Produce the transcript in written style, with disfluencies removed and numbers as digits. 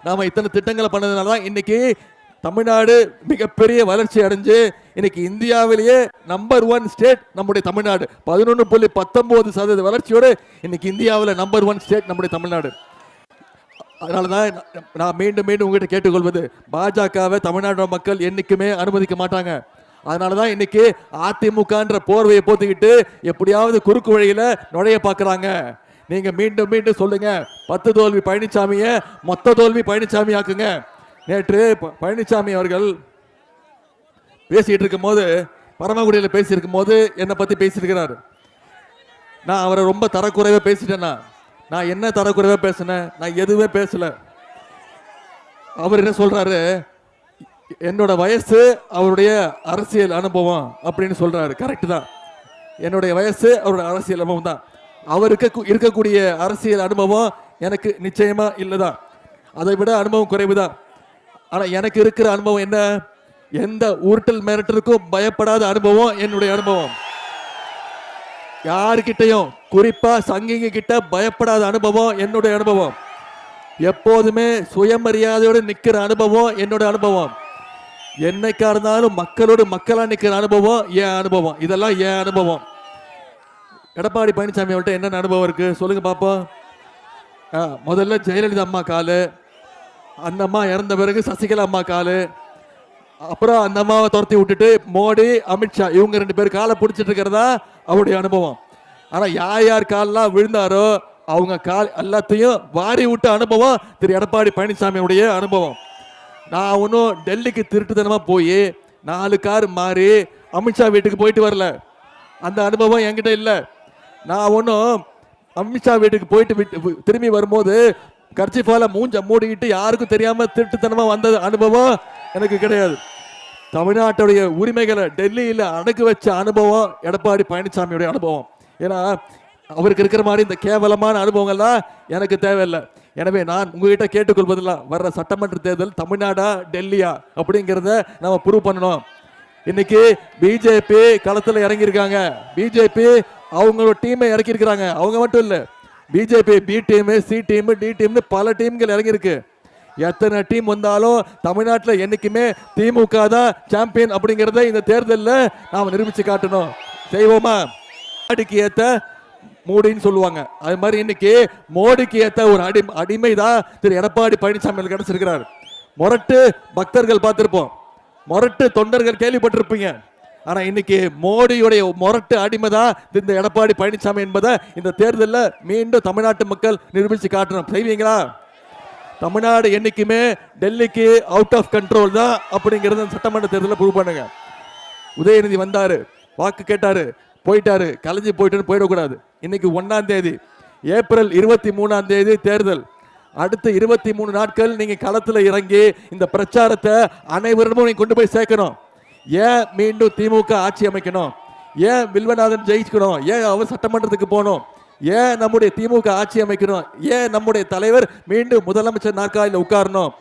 நாம இத்தனை திட்டங்களை பண்ணதுனால தான் இன்னைக்கு தமிழ்நாடு மிகப்பெரிய வளர்ச்சி அடைஞ்சு இன்னைக்கு இந்தியாவிலேயே நம்பர் 1 ஸ்டேட் நம்முடைய தமிழ்நாடு. 11.19% வளர்ச்சியோடு இன்னைக்கு இந்தியாவில் நம்பர் 1 ஸ்டேட் நம்முடைய தமிழ்நாடு. அதனாலதான் நான் மீண்டும் மீண்டும் உங்ககிட்ட கேட்டுக்கொள்வது, பாஜகவை தமிழ்நாடு மக்கள் என்னைக்குமே அனுமதிக்க மாட்டாங்க. அதனாலதான் இன்னைக்கு அதிமுகன்ற போர்வையை போத்திக்கிட்டு எப்படியாவது குறுக்கு வழியில நுழைய பார்க்கறாங்க. நீங்க மீண்டும் மீண்டும் சொல்லுங்க, 10 தோல்வி பழனிசாமிய மொத்த தோல்வி பழனிசாமி ஆக்குங்க. நேற்று பழனிசாமி அவர்கள் பேசிட்டு இருக்கும் போது, பரமக்குடியில் பேசியிருக்கும் போது என்னை பத்தி பேசியிருக்கிறார். நான் அவரை ரொம்ப தரக்குறைவா பேசிட்டேன்னா, நான் என்ன தரக்குறைவா பேசினேன்? நான் எதுவுமே பேசல. அவர் என்ன சொல்றாரு, என்னோட வயசு அவருடைய அரசியல் அனுபவம் அப்படின்னு சொல்றாரு. கரெக்ட் தான், என்னுடைய வயசு அவருடைய அரசியல் அனுபவம் தான். அவருக்கு இருக்கக்கூடிய அரசியல் அனுபவம் எனக்கு நிச்சயமா இல்லைதான், அதை விட அனுபவம் குறைவுதான். ஆனா எனக்கு இருக்கிற அனுபவம் என்ன? எந்த உருட்டல் மிரட்டலுக்கும் பயப்படாத அனுபவம் என்னுடைய அனுபவம். யாருக்கிட்டையும், குறிப்பா சங்கிங்க கிட்ட பயப்படாத அனுபவம் என்னுடைய அனுபவம். எப்போதுமே சுயமரியாதையோடு நிக்கிற அனுபவம் என்னோட அனுபவம். என்னைக்கா இருந்தாலும் மக்களோடு மக்களா நிக்கிற அனுபவம் என் அனுபவம். இதெல்லாம் என் அனுபவம். எடப்பாடி பழனிசாமி அவர்கிட்ட என்ன அனுபவம் இருக்கு சொல்லுங்க பாப்போம். முதல்ல ஜெயலலிதா அம்மா காலு, அந்த அம்மா இறந்த பிறகு சசிகலா அம்மா காலு, அப்புறம் அந்த அம்மாவை துரத்தி விட்டுட்டு மோடி அமித்ஷா இவங்க 2 பேர் காலை பிடிச்சிட்டு இருக்கிறதா அவருடைய அனுபவம். ஆனா யார் யார் காலெல்லாம் விழுந்தாரோ அவங்க கால் எல்லாத்தையும் வாரி விட்ட அனுபவம் திரு எடப்பாடி பழனிசாமியுடைய அனுபவம். நான் ஒன்றும் டெல்லிக்கு திருட்டுத்தனமா போய் 4 கார் மாறி அமித்ஷா வீட்டுக்கு போயிட்டு வரல. அந்த அனுபவம் என்கிட்ட இல்லை. நான் ஒன்றும் அமித்ஷா வீட்டுக்கு போயிட்டு திரும்பி வரும்போது கர்ச்சிஃபால மூஞ்ச மூடிக்கிட்டு யாருக்கும் தெரியாம திருட்டுத்தனமா வந்த அனுபவம் எனக்கு கிடையாது. தமிழ்நாட்டுடைய உரிமைகளை டெல்லியில் அடக்கு வச்ச அனுபவம் எடப்பாடி பழனிசாமியுடைய அனுபவம். ஏன்னா அவருக்கு இருக்கிற மாதிரி இந்த கேவலமான அனுபவங்கள்லாம் எனக்கு தேவையில்லை. எனவே நான் உங்ககிட்ட கேட்டுக்கொள்வதெல்லாம், வர்ற சட்டமன்ற தேர்தல் தமிழ்நாடா டெல்லியா அப்படிங்கிறத நம்ம ப்ரூவ் பண்ணணும். இன்னைக்கு பிஜேபி களத்தில் இறங்கியிருக்காங்க. பிஜேபி அவங்களோட டீமை இறக்கியிருக்கிறாங்க. அவங்க மட்டும் இல்லை, BJP B team, C team, D டீம்னு பல டீம்கள் இறங்கியிருக்கு. எத்தனை டீம் வந்தாலும் தமிழ்நாட்டில் என்னைக்குமே திமுக தான் சாம்பியன் அப்படிங்கிறத இந்த தேர்தலில் நாம் நிரூபிச்சு காட்டணும். செய்வோமா? மோடிக்கு ஏத்த மோடின்னு சொல்லுவாங்க, அது மாதிரி இன்னைக்கு மோடிக்கு ஏத்த ஒரு அடிமை தான் திரு எடப்பாடி பழனிசாமி கிடைச்சிருக்கிறார். மொரட்டு பக்தர்கள் பார்த்திருப்போம், மொரட்டு தொண்டர்கள் கேள்விப்பட்டிருப்பீங்க. ஆனா இன்னைக்கு மோடியுடைய மொரட்டு அடிமை தான் இந்த எடப்பாடி பழனிசாமி என்பதை இந்த தேர்தலில் மீண்டும் தமிழ்நாட்டு மக்கள் நிரூபிச்சு காட்டணும். செய்வீங்களா? தமிழ்நாடு என்னைக்குமே டெல்லிக்கு அவுட் ஆஃப் கண்ட்ரோல் தான் அப்படிங்கிறது சட்டமன்ற தேர்தலில் ப்ரூவ் பண்ணுங்க. உதயநிதி வந்தாரு, வாக்கு கேட்டாரு, போயிட்டாரு, கலைஞ்சி போயிட்டு போயிடக்கூடாது. இன்னைக்கு 1ஆம் தேதி, ஏப்ரல் 23ஆம் தேதி தேர்தல். அடுத்த 23 நாட்கள் நீங்க களத்தில் இறங்கி இந்த பிரச்சாரத்தை அனைவரிடமும் நீங்க கொண்டு போய் சேர்க்கணும். ஏன் மீண்டும் திமுக ஆட்சி அமைக்கணும்? ஏன் வில்வநாதன் ஜெயிக்கணும்? ஏன் அவர் சட்டமன்றத்துக்கு போகணும்? ஏன் நம்முடைய திமுக ஆட்சி அமைக்கணும்? ஏன் நம்முடைய தலைவர் மீண்டும் முதலமைச்சர் நாற்காலியில் உட்காரணும்?